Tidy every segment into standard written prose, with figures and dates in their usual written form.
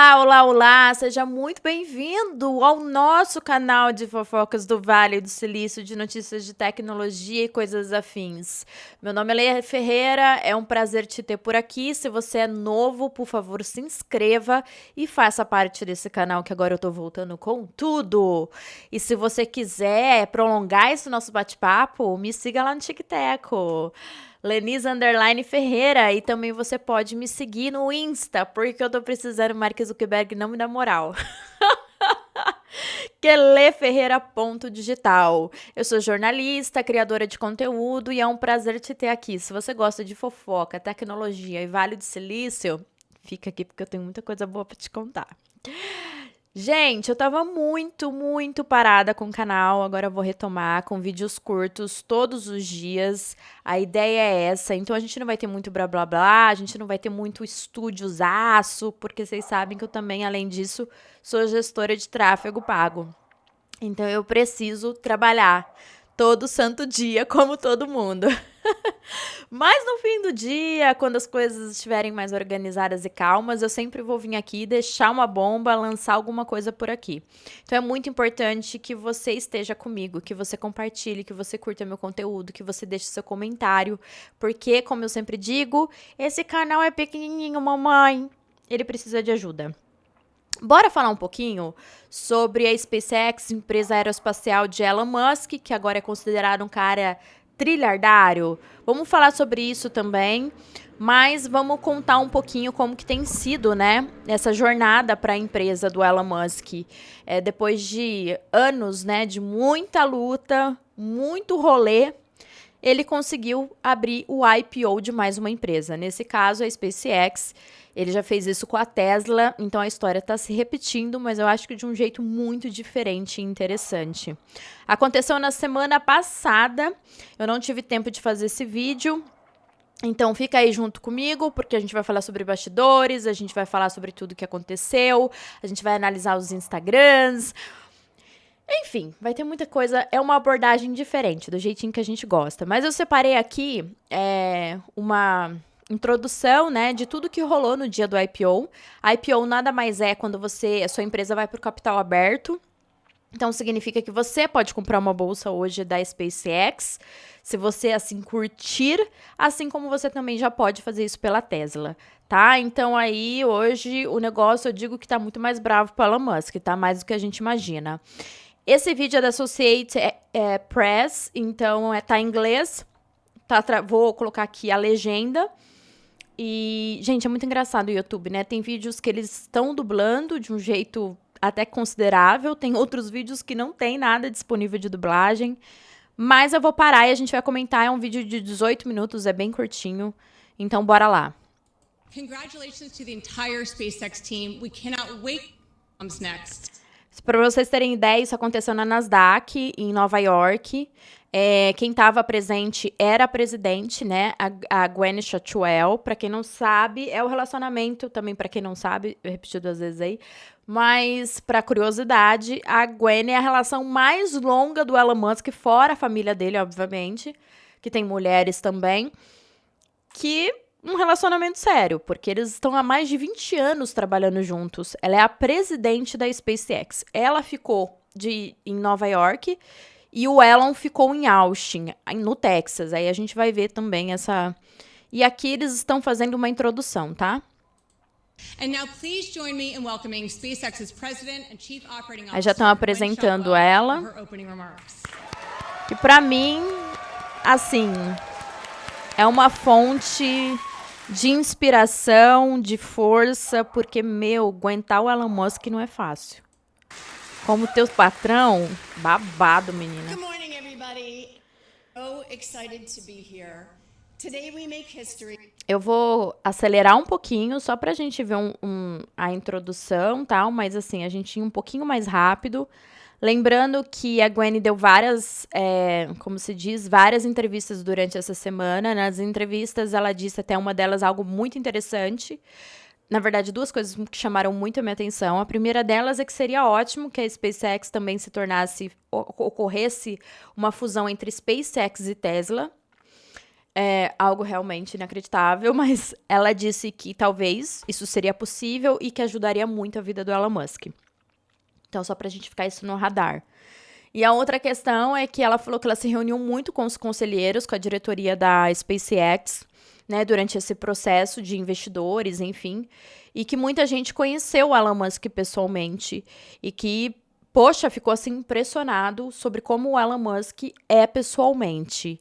Olá, olá, olá! Seja muito bem-vindo ao nosso canal de fofocas do Vale do Silício, de notícias de tecnologia e coisas afins. Meu nome é Leia Ferreira, é um prazer te ter por aqui. Se você é novo, por favor, se inscreva e faça parte desse canal que agora eu tô voltando com tudo. E se você quiser prolongar esse nosso bate-papo, me siga lá no TikTok. Lenise_Ferreira, e também você pode me seguir no Insta, porque eu tô precisando, Mark Zuckerberg não me dá moral. Que é leferreira.digital. Eu sou jornalista, criadora de conteúdo e é um prazer te ter aqui. Se você gosta de fofoca, tecnologia e Vale do Silício, fica aqui porque eu tenho muita coisa boa pra te contar. Gente, eu tava muito parada com o canal, agora eu vou retomar com vídeos curtos todos os dias. A ideia é essa, então a gente não vai ter muito blá blá blá, a gente não vai ter muito estúdiozaço, porque vocês sabem que eu também, além disso, sou gestora de tráfego pago. Então eu preciso trabalhar todo santo dia, como todo mundo. Mas no fim do dia, quando as coisas estiverem mais organizadas e calmas, eu sempre vou vir aqui deixar uma bomba, lançar alguma coisa por aqui. Então é muito importante que você esteja comigo, que você compartilhe, que você curta meu conteúdo, que você deixe seu comentário, porque, como eu sempre digo, esse canal é pequenininho, mamãe. Ele precisa de ajuda. Bora falar um pouquinho sobre a SpaceX, empresa aeroespacial de Elon Musk, que agora é considerado um cara trilhardário. Vamos falar sobre isso também, mas vamos contar um pouquinho como que tem sido, né, essa jornada para a empresa do Elon Musk. Depois de anos, né, de muita luta, muito rolê, ele conseguiu abrir o IPO de mais uma empresa. Nesse caso, a SpaceX. Ele já fez isso com a Tesla, então a história está se repetindo, mas eu acho que de um jeito muito diferente e interessante. Aconteceu na semana passada, eu não tive tempo de fazer esse vídeo, então fica aí junto comigo, porque a gente vai falar sobre bastidores, a gente vai falar sobre tudo que aconteceu, a gente vai analisar os Instagrams. Enfim, vai ter muita coisa, é uma abordagem diferente, do jeitinho que a gente gosta. Mas eu separei aqui uma introdução, né, de tudo que rolou no dia do IPO. A IPO nada mais é quando a sua empresa vai para o capital aberto. Então, significa que você pode comprar uma bolsa hoje da SpaceX, se você, assim, curtir, assim como você também já pode fazer isso pela Tesla, tá? Então, aí, hoje, o negócio, eu digo que tá muito mais bravo para Elon Musk, tá? Mais do que a gente imagina. Esse vídeo é da Associated Press, então tá em inglês. Vou colocar aqui a legenda. E, gente, é muito engraçado o YouTube, né? Tem vídeos que eles estão dublando de um jeito até considerável. Tem outros vídeos que não tem nada disponível de dublagem. Mas eu vou parar e a gente vai comentar. É um vídeo de 18 minutos, é bem curtinho. Então, bora lá. Congratulations to the entire SpaceX team. We cannot wait what comes next. Para vocês terem ideia, isso aconteceu na Nasdaq, em Nova York. Quem estava presente era a presidente, né? A Gwyneth Shotwell. Para quem não sabe, é o relacionamento, também para quem não sabe, eu repeti 2 vezes aí. Mas, para curiosidade, a Gwen é a relação mais longa do Elon Musk, fora a família dele, obviamente, que tem mulheres também, que um relacionamento sério, porque eles estão há mais de 20 anos trabalhando juntos. Ela é a presidente da SpaceX. Ela ficou em Nova York e o Elon ficou em Austin, no Texas. Aí a gente vai ver também essa... E aqui eles estão fazendo uma introdução, tá? And now please join me in welcoming SpaceX's President and Chief Operating Officer, Aí já estão apresentando ela. for her opening remarks. Que pra mim, assim, é uma fonte de inspiração, de força, porque, aguentar o Elon Musk não é fácil. Como teu patrão, babado, menina. Good morning, everybody. So excited to be here. Today we make history. Eu vou acelerar um pouquinho, só pra gente ver a introdução, tal, mas assim, a gente ia um pouquinho mais rápido. Lembrando que a Gwen deu várias, como se diz, várias entrevistas durante essa semana. Nas entrevistas, ela disse até uma delas algo muito interessante. Na verdade, 2 coisas que chamaram muito a minha atenção. A primeira delas é que seria ótimo que a SpaceX também ocorresse uma fusão entre SpaceX e Tesla. É algo realmente inacreditável, mas ela disse que talvez isso seria possível e que ajudaria muito a vida do Elon Musk. Então, só pra gente ficar isso no radar. E a outra questão é que ela falou que ela se reuniu muito com os conselheiros, com a diretoria da SpaceX, né, durante esse processo de investidores, enfim, e que muita gente conheceu o Elon Musk pessoalmente e que, poxa, ficou assim impressionado sobre como o Elon Musk é pessoalmente.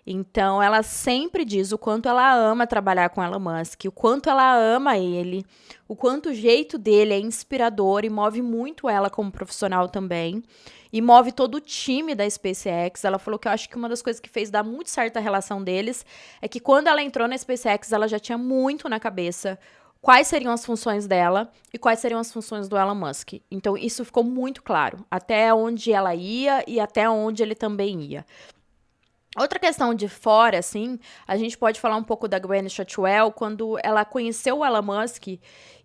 Então, ela sempre diz o quanto ela ama trabalhar com o Elon Musk, o quanto ela ama ele, o quanto o jeito dele é inspirador e move muito ela como profissional também. E move todo o time da SpaceX. Ela falou que eu acho que uma das coisas que fez dar muito certo a relação deles é que quando ela entrou na SpaceX, ela já tinha muito na cabeça quais seriam as funções dela e quais seriam as funções do Elon Musk. Então, isso ficou muito claro, até onde ela ia e até onde ele também ia. Outra questão de fora, assim, a gente pode falar um pouco da Gwyneth Shotwell, quando ela conheceu o Elon Musk,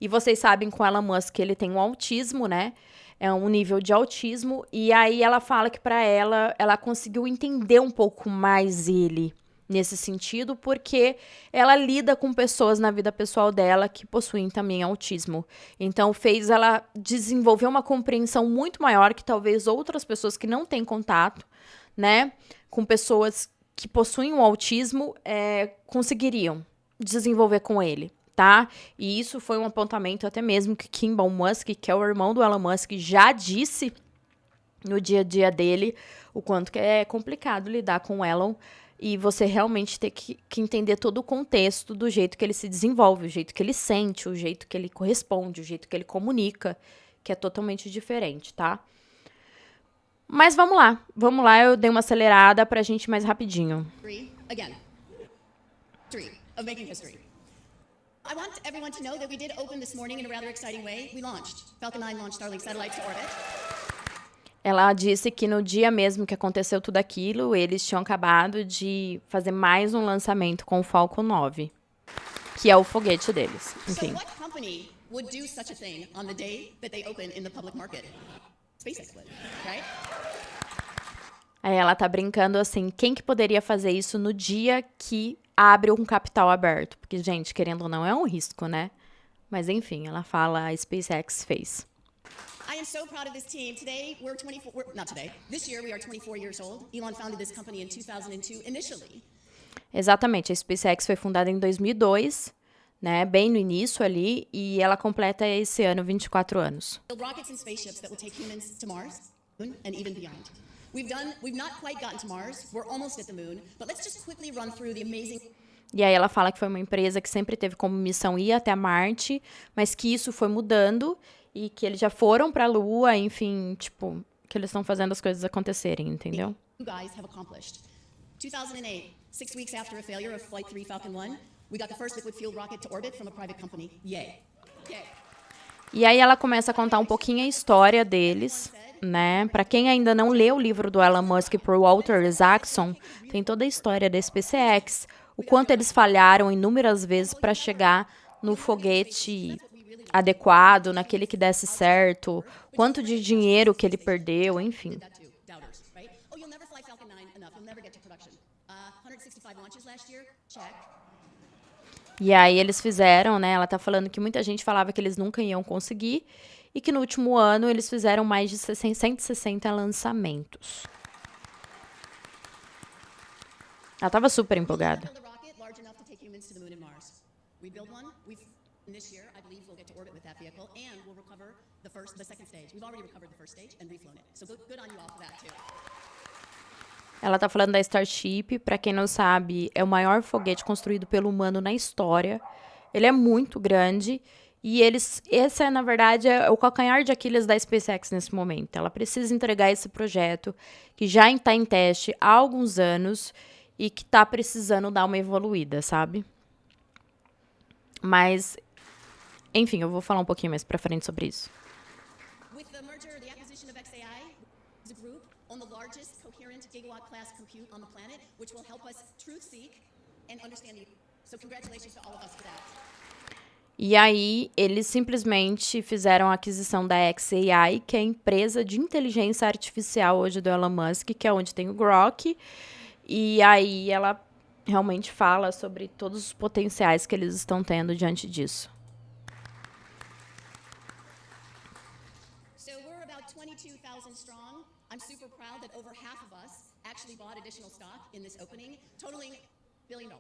e vocês sabem que o Elon Musk, ele tem um autismo, né? É um nível de autismo, e aí ela fala que para ela conseguiu entender um pouco mais ele nesse sentido, porque ela lida com pessoas na vida pessoal dela que possuem também autismo. Então fez ela desenvolver uma compreensão muito maior que talvez outras pessoas que não têm contato, né, com pessoas que possuem o autismo conseguiriam desenvolver com ele, tá? E isso foi um apontamento até mesmo que Kimball Musk, que é o irmão do Elon Musk, já disse no dia a dia dele, o quanto que é complicado lidar com o Elon e você realmente ter que entender todo o contexto do jeito que ele se desenvolve, o jeito que ele sente, o jeito que ele corresponde, o jeito que ele comunica, que é totalmente diferente, tá? Mas vamos lá, eu dei uma acelerada pra gente ir mais rapidinho. Again, three of making history. I want everyone to know that we did open this morning in a rather exciting way. We launched. Falcon 9 launched Starlink satellites to orbit. Ela disse que no dia mesmo que aconteceu tudo aquilo, eles tinham acabado de fazer mais um lançamento com o Falcon 9, que é o foguete deles. Enfim. So what company would do such a thing on the day that they open in the public market? SpaceX would, right? Aí ela tá brincando assim, quem que poderia fazer isso no dia que abre um capital aberto? Porque, gente, querendo ou não, é um risco, né? Mas enfim, ela fala, a SpaceX fez. I am so proud of this team. Today, we're 24, not today, this year we are 24 years old. Elon founded this company in 2002 initially. Exatamente, a SpaceX foi fundada em 2002, né, bem no início ali, e ela completa esse ano 24 anos. Build rockets and spaceships that will take humans to Mars, Moon, and even beyond. We've not quite gotten to Mars. We're almost at the moon, but let's just quickly run through the amazing. E aí ela fala que foi uma empresa que sempre teve como missão ir até Marte, mas que isso foi mudando e que eles já foram para a Lua, enfim, tipo, que eles estão fazendo as coisas acontecerem, entendeu? You guys have accomplished. 2008, 6 weeks after a failure of Flight 3 Falcon 1, we got the first liquid fueled rocket to orbit from a private company. Yay. Yay. E aí ela começa a contar um pouquinho a história deles, né? Para quem ainda não leu o livro do Elon Musk por Walter Isaacson, tem toda a história da SpaceX, o quanto eles falharam inúmeras vezes para chegar no foguete adequado, naquele que desse certo, quanto de dinheiro que ele perdeu, enfim. That too, doubters, right? Oh, you'll never fly Falcon 9 enough. You'll never get to production. 165 launches last year? Check. E aí eles fizeram, né? Ela tá falando que muita gente falava que eles nunca iam conseguir e que no último ano eles fizeram mais de 160 lançamentos. Ela tava super empolgada. Build a rocket large enough to take humans to the moon and Mars. We build one. This year, I believe we'll get to orbit with that vehicle, and we'll recover the second stage. We've already recovered the first stage and reflown it. So good on you all for that too. Ela tá falando da Starship, pra quem não sabe, é o maior foguete construído pelo humano na história. Ele é muito grande e esse é, na verdade, o calcanhar de Aquiles da SpaceX nesse momento. Ela precisa entregar esse projeto que já está em teste há alguns anos e que tá precisando dar uma evoluída, sabe? Mas, enfim, eu vou falar um pouquinho mais pra frente sobre isso. With the merger, the acquisition of xAI, is a group on the largest coherent gigawatt-class compute on the planet, which will help us truth-seek and understand the. So congratulations to all of us for that. E aí, eles simplesmente fizeram a aquisição da xAI, que é a empresa de inteligência artificial hoje do Elon Musk, que é onde tem o Grok. E aí, ela realmente fala sobre todos os potenciais que eles estão tendo diante disso. So we're about 22,000 strong. I'm super proud that over half of us actually bought additional stock in this opening, totaling $1 billion.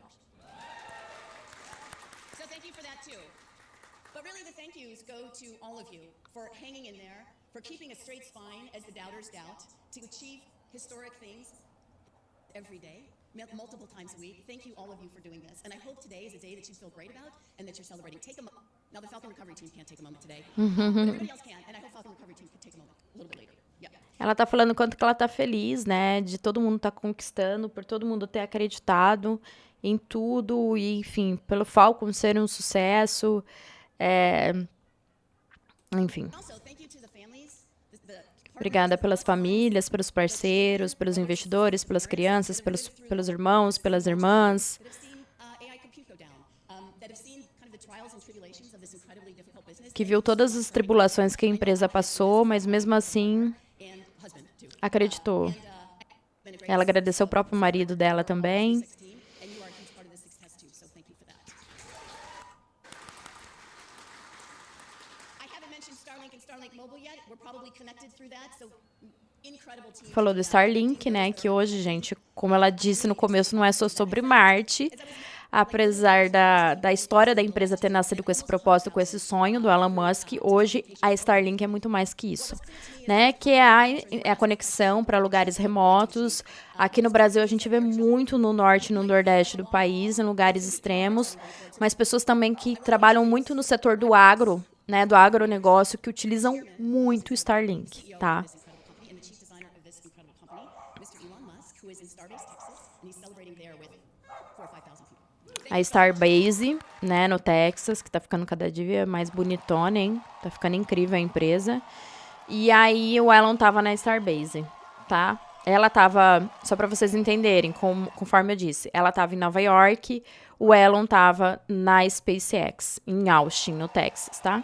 So thank you for that too. But really the thank yous go to all of you for hanging in there, for keeping a straight spine as the doubters doubt, to achieve historic things every day, multiple times a week. Thank you, all of you, for doing this. And I hope today is a day that you feel great about and that you're celebrating. Take a moment. Now, the Falcon Recovery Team can't take a moment today, but everybody else can, and I hope Falcon Recovery Team can take a moment a little bit later. Yeah. Ela tá falando quanto que ela tá feliz, né? De todo mundo tá conquistando, por todo mundo ter acreditado em tudo, e, enfim, pelo Falcon ser um sucesso. Enfim. Also, thank you to the families, Obrigada pelas famílias, pelos parceiros, pelos investidores, pelas crianças, pelos irmãos, pelas irmãs, that have seen AI compute go down, that have seen kind of the trials and tribulations of this incredibly difficult business, que viu todas as tribulações que a empresa passou, mas mesmo assim and husband too. acreditou. Been a great Ela agradeceu o próprio marido dela também. team, and you are a huge part of this success too. So thank you for that. I haven't mentioned Starlink and Starlink Mobile yet. We're probably connected through that. So incredible team. Falou do Starlink, né? Que hoje, gente, como ela disse no começo, não é só sobre Marte. Apesar da história da empresa ter nascido com esse propósito, com esse sonho do Elon Musk, hoje a Starlink é muito mais que isso, né? Que é a conexão para lugares remotos. Aqui no Brasil a gente vê muito no norte e no nordeste do país, em lugares extremos, mas pessoas também que trabalham muito no setor do agro, né? Do agronegócio, que utilizam muito o Starlink, tá? And the chief designer of this incredible company, Mr. Elon Musk, who is in Stardust, Texas, and he's celebrating there with 4,000 or 5,000 people. A Starbase, né, no Texas, que tá ficando cada dia mais bonitona, hein? Tá ficando incrível a empresa. E aí o Elon tava na Starbase, tá? Ela tava, só pra vocês entenderem, conforme eu disse, ela tava em Nova York, o Elon tava na SpaceX, em Austin, no Texas, tá?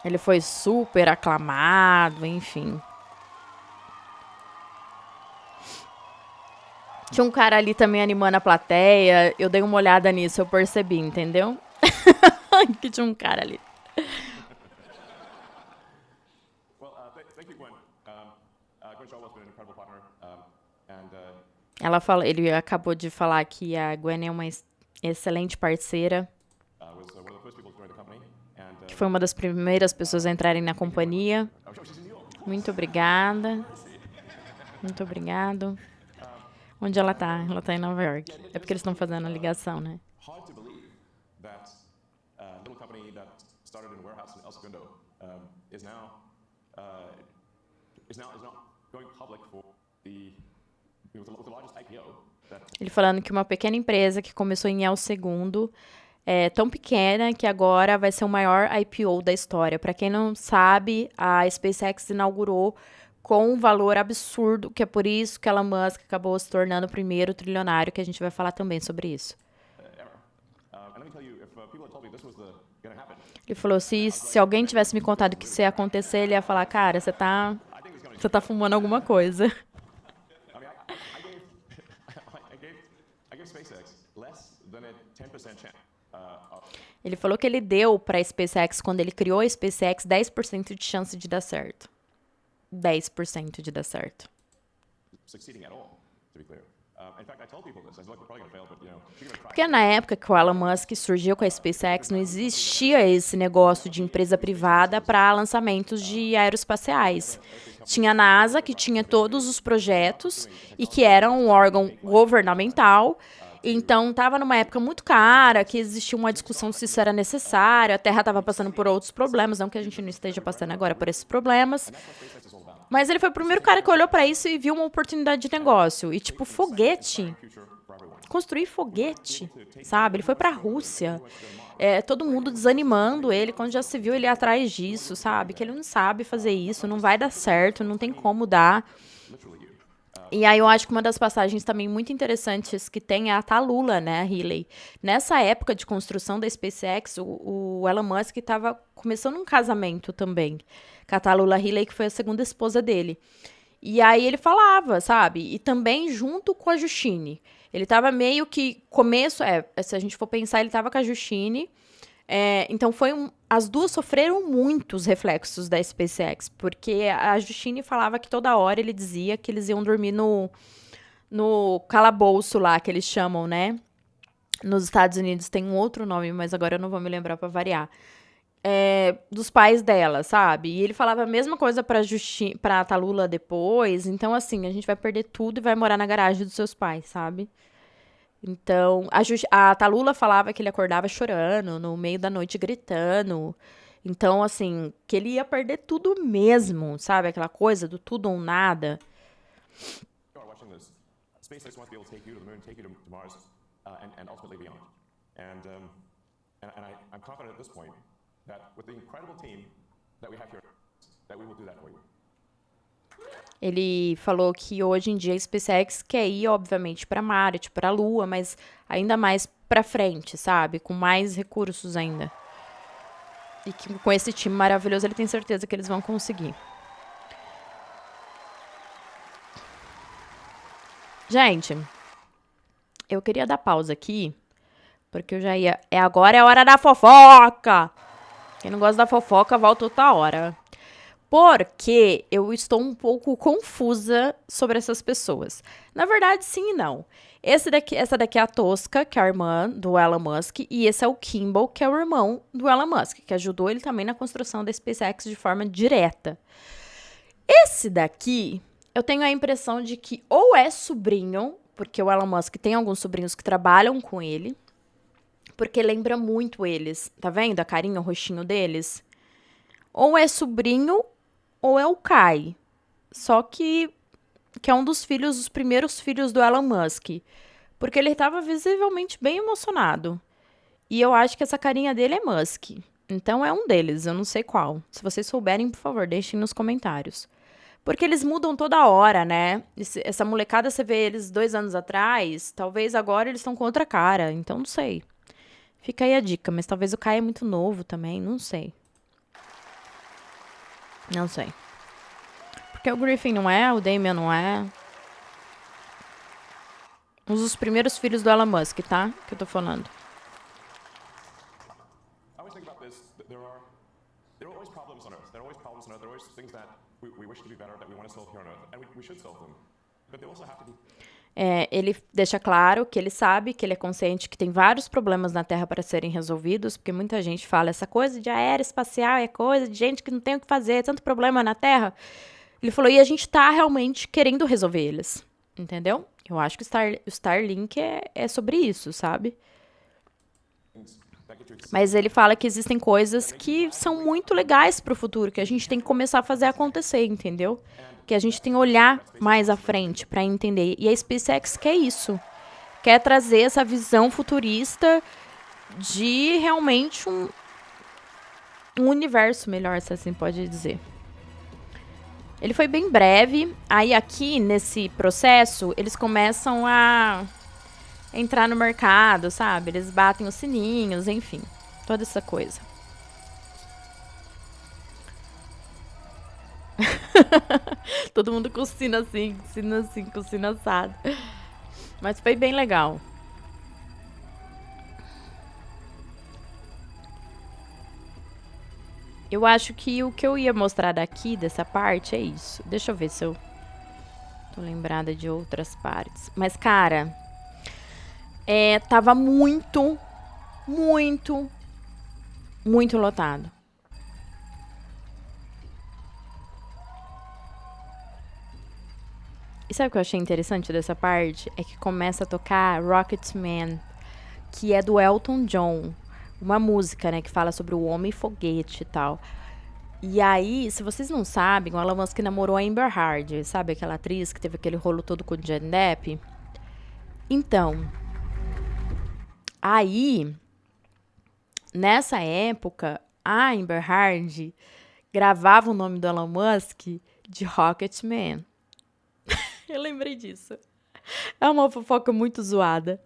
Ele foi super aclamado, enfim. Tinha um cara ali também animando a plateia. Eu dei uma olhada nisso, eu percebi, entendeu? Que tinha um cara ali. Well, thank you, Gwen. Gwen Shaw has been an incredible partner, Ela fala, ele acabou de falar que a Gwen é uma excelente parceira, was one of the first people to join the company, and que foi uma das primeiras pessoas a entrarem na companhia. she's in New York. Muito obrigada. Muito obrigado. Onde ela tá? Ela tá em Nova York. É porque eles estão fazendo a ligação, né? Hard to believe that a little company that started in a warehouse in El Segundo is now going public for with the largest IPO. Ele falando que uma pequena empresa que começou em El Segundo é tão pequena que agora vai ser o maior IPO da história. Para quem não sabe, a SpaceX inaugurou com um valor absurdo, que é por isso que Elon Musk acabou se tornando o primeiro trilionário, que a gente vai falar também sobre isso. And let me tell you, if people had told me this was going to happen, Ele falou, se alguém tivesse me contado que isso ia acontecer, ele ia falar, cara, você tá fumando alguma coisa. I mean, I gave SpaceX less than a 10% chance. Ele falou que ele deu para a SpaceX, quando ele criou a SpaceX, 10% de chance de dar certo. 10% de dar certo. Succeeding at all, to be clear. In fact, I told people this. I said, look, we're probably going to fail, but you're going to try. Porque na época que o Elon Musk surgiu com a SpaceX, não existia esse negócio de empresa privada para lançamentos de aeroespaciais. Tinha a NASA, que tinha todos os projetos e que era um órgão governamental. Então, estava numa época muito cara, que existia uma discussão se isso era necessário, a Terra estava passando por outros problemas, não que a gente não esteja passando agora por esses problemas. Mas ele foi o primeiro cara que olhou para isso e viu uma oportunidade de negócio. E, tipo, foguete. Construir foguete, sabe? Ele foi para a Rússia. Todo mundo desanimando ele, quando já se viu ele atrás disso, sabe? Que ele não sabe fazer isso, não vai dar certo, não tem como dar. E aí eu acho que uma das passagens também muito interessantes que tem é a Tallulah, né, a Healy. Nessa época de construção da SpaceX, o Elon Musk estava começando um casamento também com a Tallulah Healy, que foi a segunda esposa dele. E aí ele falava, sabe? E também junto com a Justine. Ele tava meio que se a gente for pensar, ele tava com a Justine. Então as duas sofreram muitos reflexos da SpaceX, porque a Justine falava que toda hora ele dizia que eles iam dormir no calabouço lá, que eles chamam, né? Nos Estados Unidos tem um outro nome, mas agora eu não vou me lembrar pra variar. Dos pais dela, sabe? E ele falava a mesma coisa pra Tallulah depois. Então, assim, a gente vai perder tudo e vai morar na garagem dos seus pais, sabe? Então, a Tallulah falava que ele acordava chorando, no meio da noite gritando. Então, assim, que ele ia perder tudo mesmo, sabe? Aquela coisa do tudo ou nada. You are watching this. SpaceX wants to be able to take you to the moon, take you to Mars, and ultimately beyond. I'm confident at this point that with the incredible team that we have here, that we will do that for you. Ele falou que hoje em dia a SpaceX quer ir, obviamente, para Marte, para a Lua, mas ainda mais para frente, sabe? Com mais recursos ainda. E que com esse time maravilhoso ele tem certeza que eles vão conseguir. Gente, eu queria dar pausa aqui, porque eu já ia... Agora é a hora da fofoca! Quem não gosta da fofoca, volta outra hora. Porque eu estou um pouco confusa sobre essas pessoas. Na verdade, sim e não. Essa daqui é a Tosca, que é a irmã do Elon Musk, e esse é o Kimball, que é o irmão do Elon Musk, que ajudou ele também na construção da SpaceX de forma direta. Esse daqui, eu tenho a impressão de que ou é sobrinho, porque o Elon Musk tem alguns sobrinhos que trabalham com ele, porque lembra muito eles. Tá vendo a carinha, o rostinho deles? Ou é sobrinho, ou é o Kai. Só que é um dos primeiros filhos do Elon Musk. Porque ele estava visivelmente bem emocionado. E eu acho que essa carinha dele é Musk. Então é um deles, eu não sei qual. Se vocês souberem, por favor, deixem nos comentários. Porque eles mudam toda hora, né? Essa molecada, você vê eles 2 anos atrás, talvez agora eles estão com outra cara. Então não sei. Fica aí a dica, mas talvez o Kai é muito novo também, não sei. Não sei. Porque o Griffin não é, o Damian não é. Um dos primeiros filhos do Elon Musk, tá? Que eu tô falando. I always think about this. There are always problems on Earth. There are always problems on Earth. There are always things that we wish to be better, that we want to solve here on Earth, and we should solve them. But they also have to be. Ele deixa claro que ele sabe, que ele é consciente que tem vários problemas na Terra para serem resolvidos, porque muita gente fala essa coisa de aeroespacial é coisa de gente que não tem o que fazer, tanto problema na Terra. Ele falou, e a gente tá realmente querendo resolver eles, entendeu? Eu acho que o Starlink é sobre isso, sabe? Mas ele fala que existem coisas que são muito legais pro futuro, que a gente tem que começar a fazer acontecer, entendeu? Que a gente tem que olhar mais à frente para entender. E a SpaceX quer isso. Quer trazer essa visão futurista de realmente um universo melhor, se assim pode dizer. Ele foi bem breve. Aí aqui, nesse processo, eles começam a entrar no mercado, sabe? Eles batem os sininhos, enfim. Toda essa coisa. Todo mundo coçina assim, coçina assado. Mas foi bem legal. Eu acho que o que eu ia mostrar daqui, dessa parte, é isso. Deixa eu ver se eu tô lembrada de outras partes. Mas, cara, tava muito lotado. E sabe o que eu achei interessante dessa parte? É que começa a tocar Rocketman, que é do Elton John. Uma música, né, que fala sobre o homem foguete e tal. E aí, se vocês não sabem, o Elon Musk namorou a Amber Heard, sabe? Aquela atriz que teve aquele rolo todo com o Johnny Depp. Então, aí, nessa época, a Amber Heard gravava o nome do Elon Musk de Rocketman. Eu lembrei disso. É uma fofoca muito zoada,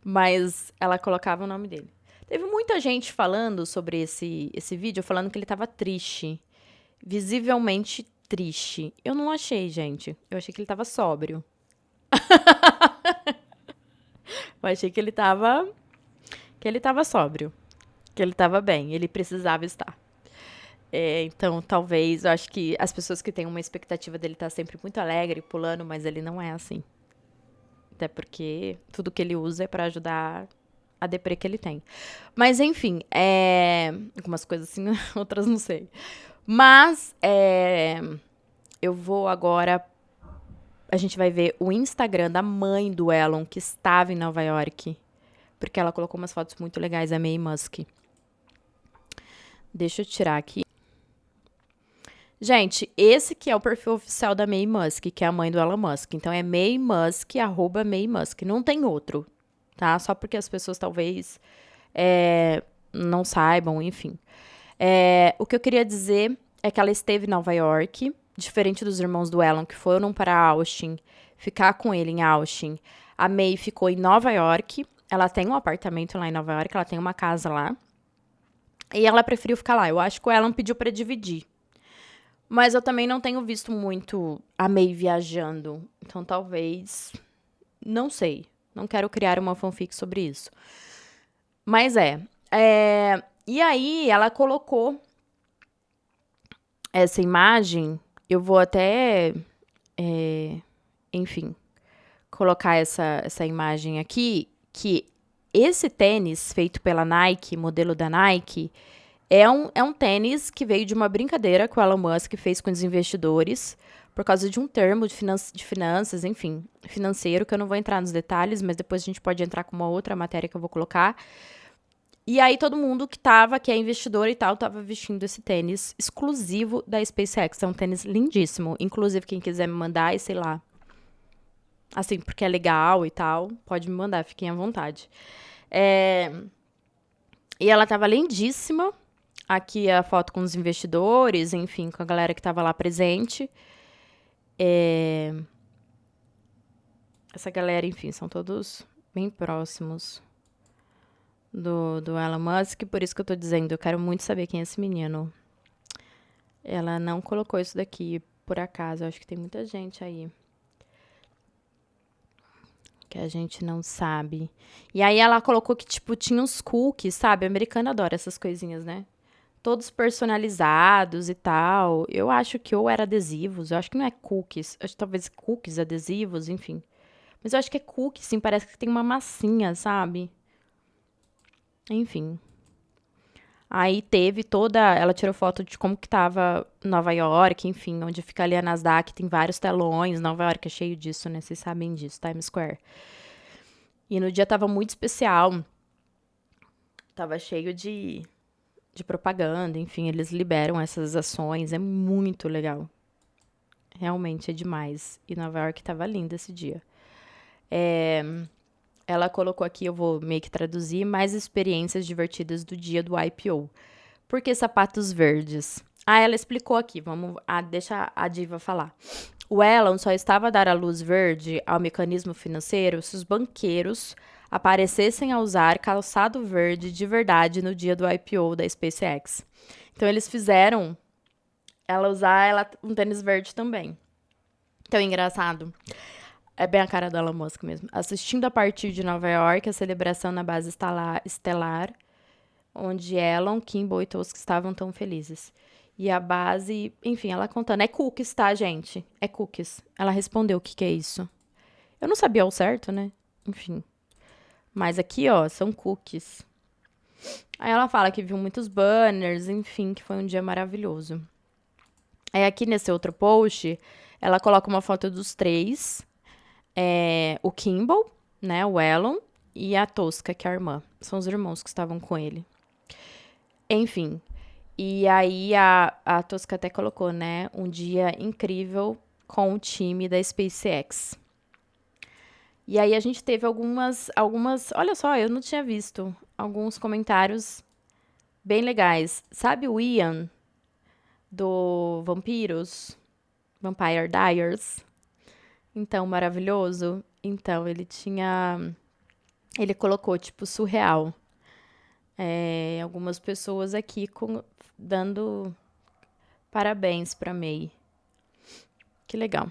mas ela colocava o nome dele. Teve muita gente falando sobre esse vídeo, falando que ele tava triste. Visivelmente triste. Eu não achei, gente. Eu achei que ele tava sóbrio. Eu achei que ele tava sóbrio. Que ele tava bem. Ele precisava estar. Então, talvez, eu acho que as pessoas que têm uma expectativa dele estar sempre muito alegre, pulando, mas ele não é assim. Até porque tudo que ele usa é pra ajudar a deprê que ele tem. Mas, enfim, algumas coisas assim, outras não sei. Mas, eu vou agora. A gente vai ver o Instagram da mãe do Elon, que estava em Nova York. Porque ela colocou umas fotos muito legais, a May Musk. Deixa eu tirar aqui. Gente, esse que é o perfil oficial da May Musk, que é a mãe do Elon Musk. Então, é May Musk, @May Musk. Não tem outro, tá? Só porque as pessoas talvez não saibam, enfim. O que eu queria dizer é que ela esteve em Nova York, diferente dos irmãos do Elon, que foram para Austin, ficar com ele em Austin. A May ficou em Nova York. Ela tem um apartamento lá em Nova York, ela tem uma casa lá. E ela preferiu ficar lá. Eu acho que o Elon pediu para dividir. Mas eu também não tenho visto muito a May viajando. Então, talvez... Não sei. Não quero criar uma fanfic sobre isso. Mas E aí, ela colocou essa imagem. Eu vou até... enfim, colocar essa imagem aqui. Que esse tênis feito pela Nike, modelo da Nike... É um tênis que veio de uma brincadeira que o Elon Musk fez com os investidores por causa de um termo de finanças, enfim, financeiro, que eu não vou entrar nos detalhes, mas depois a gente pode entrar com uma outra matéria que eu vou colocar. E aí todo mundo que é investidor e tal, tava vestindo esse tênis exclusivo da SpaceX. É um tênis lindíssimo. Inclusive, quem quiser me mandar, sei lá, assim, porque é legal e tal, pode me mandar, fiquem à vontade. E ela tava lindíssima. Aqui a foto com os investidores, enfim, com a galera que estava lá presente. Essa galera, enfim, são todos bem próximos do Elon Musk, por isso que eu tô dizendo, eu quero muito saber quem é esse menino. Ela não colocou isso daqui, por acaso, eu acho que tem muita gente aí que a gente não sabe. E aí ela colocou que, tipo, tinha uns cookies, sabe? A americana adora essas coisinhas, né? Todos personalizados e tal. Eu acho que ou era adesivos, eu acho que não é cookies. Acho que talvez cookies, adesivos, enfim. Mas eu acho que é cookies, sim, parece que tem uma massinha, sabe? Enfim. Aí teve ela tirou foto de como que tava Nova York, enfim, onde fica ali a Nasdaq, tem vários telões. Nova York é cheio disso, né? Vocês sabem disso, Times Square. E no dia tava muito especial. Tava cheio de propaganda, enfim, eles liberam essas ações, é muito legal. Realmente é demais. E Nova York tava linda esse dia. Ela colocou aqui, eu vou meio que traduzir, mais experiências divertidas do dia do IPO. Por que sapatos verdes? Ela explicou aqui, deixa a diva falar. O Elon só estava a dar a luz verde ao mecanismo financeiro se os banqueiros aparecessem a usar calçado verde de verdade no dia do IPO da SpaceX. Então, eles fizeram ela usar um tênis verde também. Então, engraçado. É bem a cara do Elon Musk mesmo. Assistindo a partir de Nova York, a celebração na base estelar, onde Elon, Kimball e Tusk estavam tão felizes. E a base, enfim, ela contando. É cookies, tá, gente? É cookies. Ela respondeu o que é isso. Eu não sabia ao certo, né? Enfim. Mas aqui, ó, são cookies. Aí ela fala que viu muitos banners, enfim, que foi um dia maravilhoso. Aí aqui nesse outro post, ela coloca uma foto dos três. O Kimball, né, o Elon, e a Tosca, que é a irmã. São os irmãos que estavam com ele. Enfim. E aí a Tosca até colocou, né, um dia incrível com o time da SpaceX. E aí a gente teve algumas, olha só, eu não tinha visto alguns comentários bem legais. Sabe o Ian do Vampire Diaries? Então, maravilhoso. Então, ele colocou, tipo, surreal. Algumas pessoas aqui dando parabéns pra May. Que legal.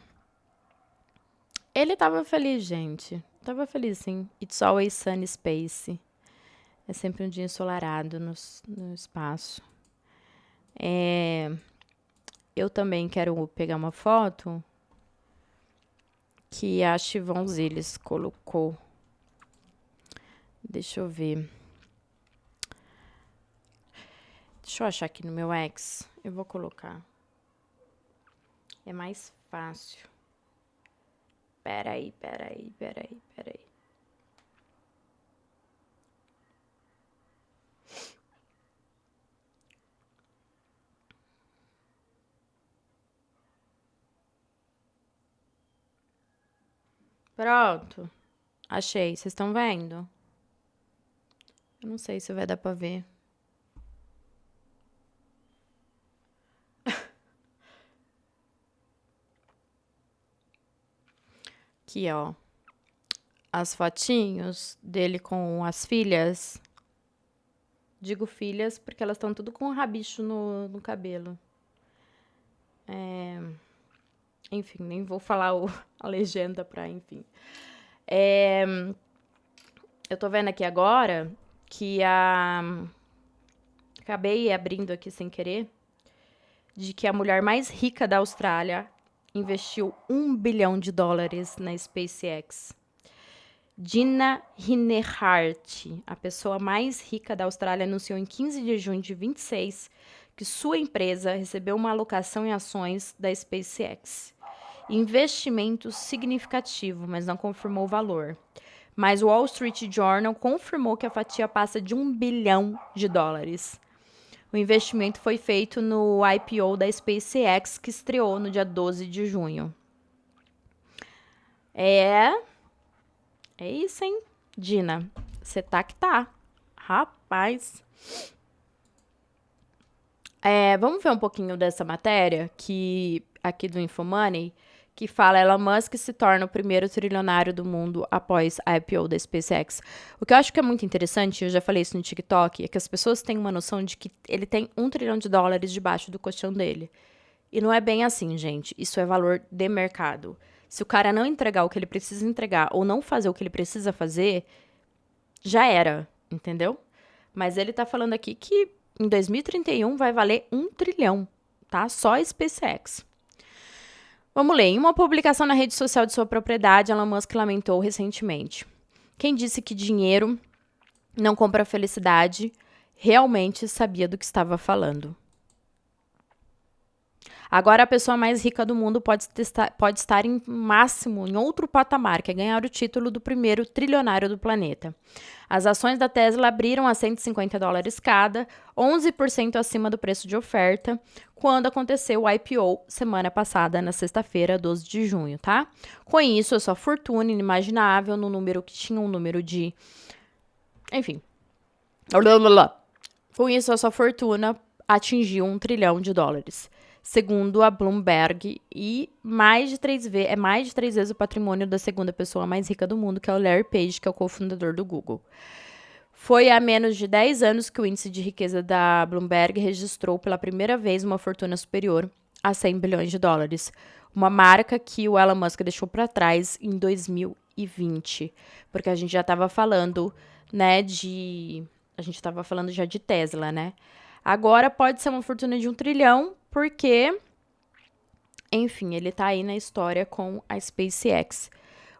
Ele tava feliz, gente. Tava feliz, sim. It's always sunny space. É sempre um dia ensolarado no espaço. Eu também quero pegar uma foto que a Chivon Ziles colocou. Deixa eu ver. Deixa eu achar aqui no meu X. Eu vou colocar. É mais fácil. Peraí. Pronto. Achei. Vocês estão vendo? Eu não sei se vai dar pra ver. Aqui, ó. As fotinhos dele com as filhas. Digo filhas porque elas estão tudo com rabicho no cabelo. Enfim, nem vou falar a legenda pra, enfim. Eu tô vendo aqui agora que acabei abrindo aqui sem querer, de que a mulher mais rica da Austrália investiu $1 bilhão na SpaceX. Dina Rinehart, a pessoa mais rica da Austrália, anunciou em 15 de junho de 26 que sua empresa recebeu uma alocação em ações da SpaceX. Investimento significativo, mas não confirmou o valor. Mas o Wall Street Journal confirmou que a fatia passa de $1 bilhão. O investimento foi feito no IPO da SpaceX, que estreou no dia 12 de junho. É isso, hein, Dina? Você tá que tá. Rapaz. Vamos ver um pouquinho dessa matéria aqui do Infomoney, que fala Elon Musk se torna o primeiro trilionário do mundo após a IPO da SpaceX. O que eu acho que é muito interessante, eu já falei isso no TikTok, é que as pessoas têm uma noção de que ele tem $1 trilhão debaixo do colchão dele. E não é bem assim, gente. Isso é valor de mercado. Se o cara não entregar o que ele precisa entregar ou não fazer o que ele precisa fazer, já era, entendeu? Mas ele tá falando aqui que em 2031 vai valer $1 trilhão, tá? Só a SpaceX. Vamos ler. Em uma publicação na rede social de sua propriedade, Elon Musk lamentou recentemente. Quem disse que dinheiro não compra felicidade realmente sabia do que estava falando. Agora, a pessoa mais rica do mundo pode estar em máximo em outro patamar, que é ganhar o título do primeiro trilionário do planeta. As ações da Tesla abriram a $150 cada, 11% acima do preço de oferta, quando aconteceu o IPO semana passada, na sexta-feira, 12 de junho, tá? Com isso, a sua fortuna inimaginável no número que tinha um número de... Enfim. Com isso, a sua fortuna atingiu $1 trilhão. Segundo a Bloomberg, e mais de 3 vezes o patrimônio da segunda pessoa mais rica do mundo, que é o Larry Page, que é o cofundador do Google. Foi há menos de 10 anos que o índice de riqueza da Bloomberg registrou pela primeira vez uma fortuna superior a $100 bilhões, uma marca que o Elon Musk deixou para trás em 2020, porque a gente já estava falando, né, já de Tesla, né? Agora pode ser uma fortuna de $1 trilhão, porque, enfim, ele tá aí na história com a SpaceX.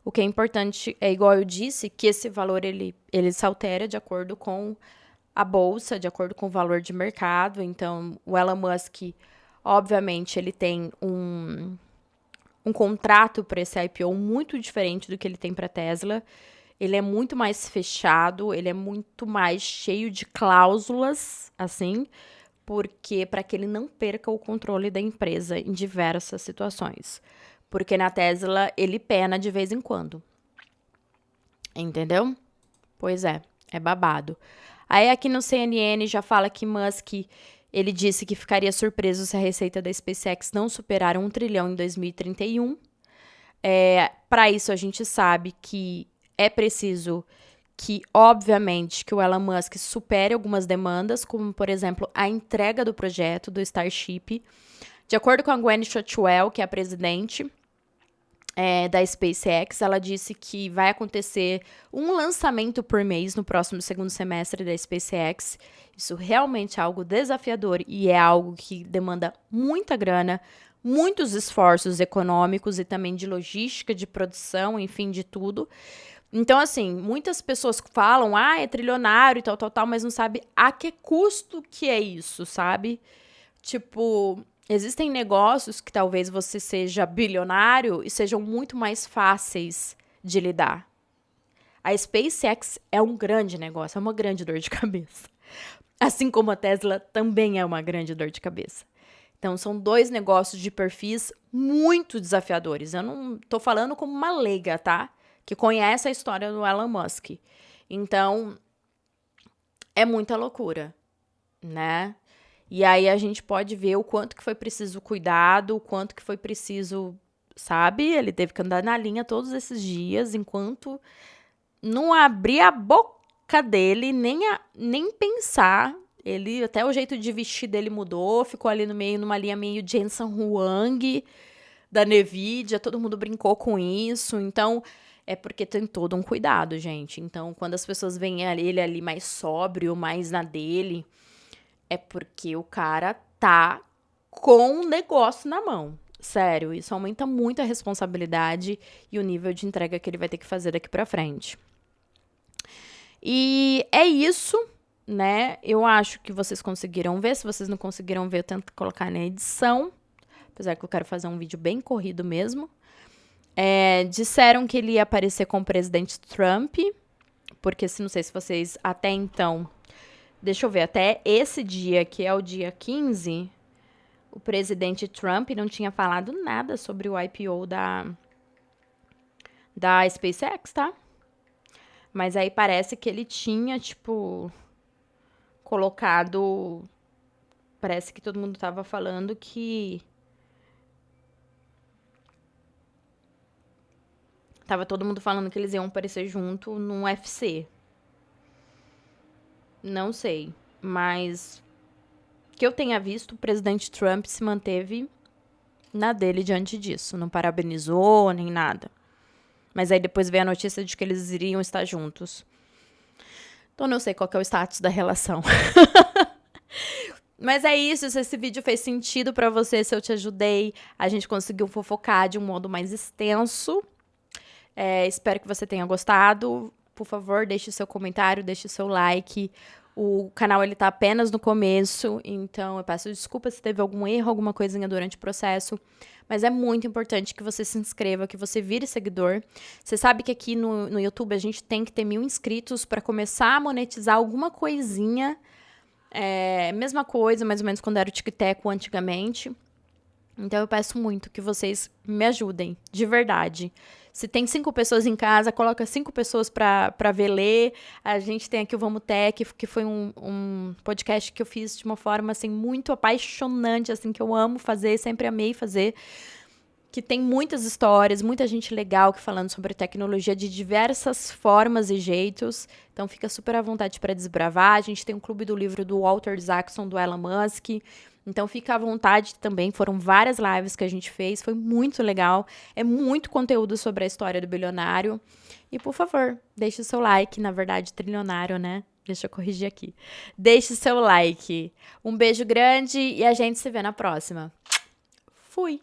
O que é importante, é igual eu disse, que esse valor ele se altera de acordo com a bolsa, de acordo com o valor de mercado. Então, o Elon Musk, obviamente, ele tem um contrato para esse IPO muito diferente do que ele tem para a Tesla. Ele é muito mais fechado, ele é muito mais cheio de cláusulas, assim, porque para que ele não perca o controle da empresa em diversas situações. Porque na Tesla ele pena de vez em quando. Entendeu? Pois é babado. Aí aqui no CNN já fala que Musk, ele disse que ficaria surpreso se a receita da SpaceX não superar $1 trilhão em 2031. Para isso, a gente sabe que é preciso que, obviamente, que o Elon Musk supere algumas demandas, como, por exemplo, a entrega do projeto do Starship. De acordo com a Gwyneth Shotwell, que é a presidente da SpaceX, ela disse que vai acontecer um lançamento por mês no próximo segundo semestre da SpaceX. Isso realmente é algo desafiador e é algo que demanda muita grana, muitos esforços econômicos e também de logística, de produção, enfim, de tudo. Então, assim, muitas pessoas falam, é trilionário e tal, mas não sabe a que custo que é isso, sabe? Tipo, existem negócios que talvez você seja bilionário e sejam muito mais fáceis de lidar. A SpaceX é um grande negócio, é uma grande dor de cabeça. Assim como a Tesla também é uma grande dor de cabeça. Então, são dois negócios de perfis muito desafiadores. Eu não tô falando como uma leiga, tá? Que conhece a história do Elon Musk. Então, é muita loucura, né? E aí a gente pode ver o quanto que foi preciso cuidado, o quanto que foi preciso, sabe? Ele teve que andar na linha todos esses dias, enquanto não abria a boca dele, nem pensar. Ele, até o jeito de vestir dele mudou, ficou ali no meio, numa linha meio Jensen Huang, da NVIDIA, todo mundo brincou com isso. Então, é porque tem todo um cuidado, gente. Então, quando as pessoas veem ele ali mais sóbrio, mais na dele, é porque o cara tá com um negócio na mão. Sério, isso aumenta muito a responsabilidade e o nível de entrega que ele vai ter que fazer daqui pra frente. E é isso, né? Eu acho que vocês conseguiram ver. Se vocês não conseguiram ver, eu tento colocar na edição. Apesar que eu quero fazer um vídeo bem corrido mesmo. Disseram que ele ia aparecer com o presidente Trump. Porque, não sei se vocês até então... Deixa eu ver, até esse dia, que é o dia 15, o presidente Trump não tinha falado nada sobre o IPO da SpaceX, tá? Mas aí parece que ele tinha, tipo, colocado... Parece que todo mundo tava falando que... Tava todo mundo falando que eles iam aparecer junto num UFC. Não sei, mas que eu tenha visto, o presidente Trump se manteve na dele diante disso. Não parabenizou, nem nada. Mas aí depois veio a notícia de que eles iriam estar juntos. Então não sei qual que é o status da relação. Mas é isso, se esse vídeo fez sentido pra você, se eu te ajudei, a gente conseguiu fofocar de um modo mais extenso. Espero que você tenha gostado. Por favor, deixe seu comentário, deixe seu like. O canal, ele tá apenas no começo, então eu peço desculpa se teve algum erro, alguma coisinha durante o processo. Mas é muito importante que você se inscreva, que você vire seguidor. Você sabe que aqui no YouTube a gente tem que ter 1000 inscritos para começar a monetizar alguma coisinha. Mesma coisa, mais ou menos, quando era o TikTok antigamente. Então, eu peço muito que vocês me ajudem, de verdade. Se tem 5 pessoas em casa, coloca 5 pessoas pra ver ler. A gente tem aqui o Vamos Tech, que foi um podcast que eu fiz de uma forma, assim, muito apaixonante, assim, que eu amo fazer, sempre amei fazer. Que tem muitas histórias, muita gente legal que falando sobre tecnologia de diversas formas e jeitos. Então, fica super à vontade para desbravar. A gente tem um clube do livro do Walter Isaacson, do Elon Musk. Então, fica à vontade também. Foram várias lives que a gente fez. Foi muito legal. É muito conteúdo sobre a história do bilionário. E, por favor, deixe o seu like. Na verdade, trilionário, né? Deixa eu corrigir aqui. Deixe o seu like. Um beijo grande e a gente se vê na próxima. Fui!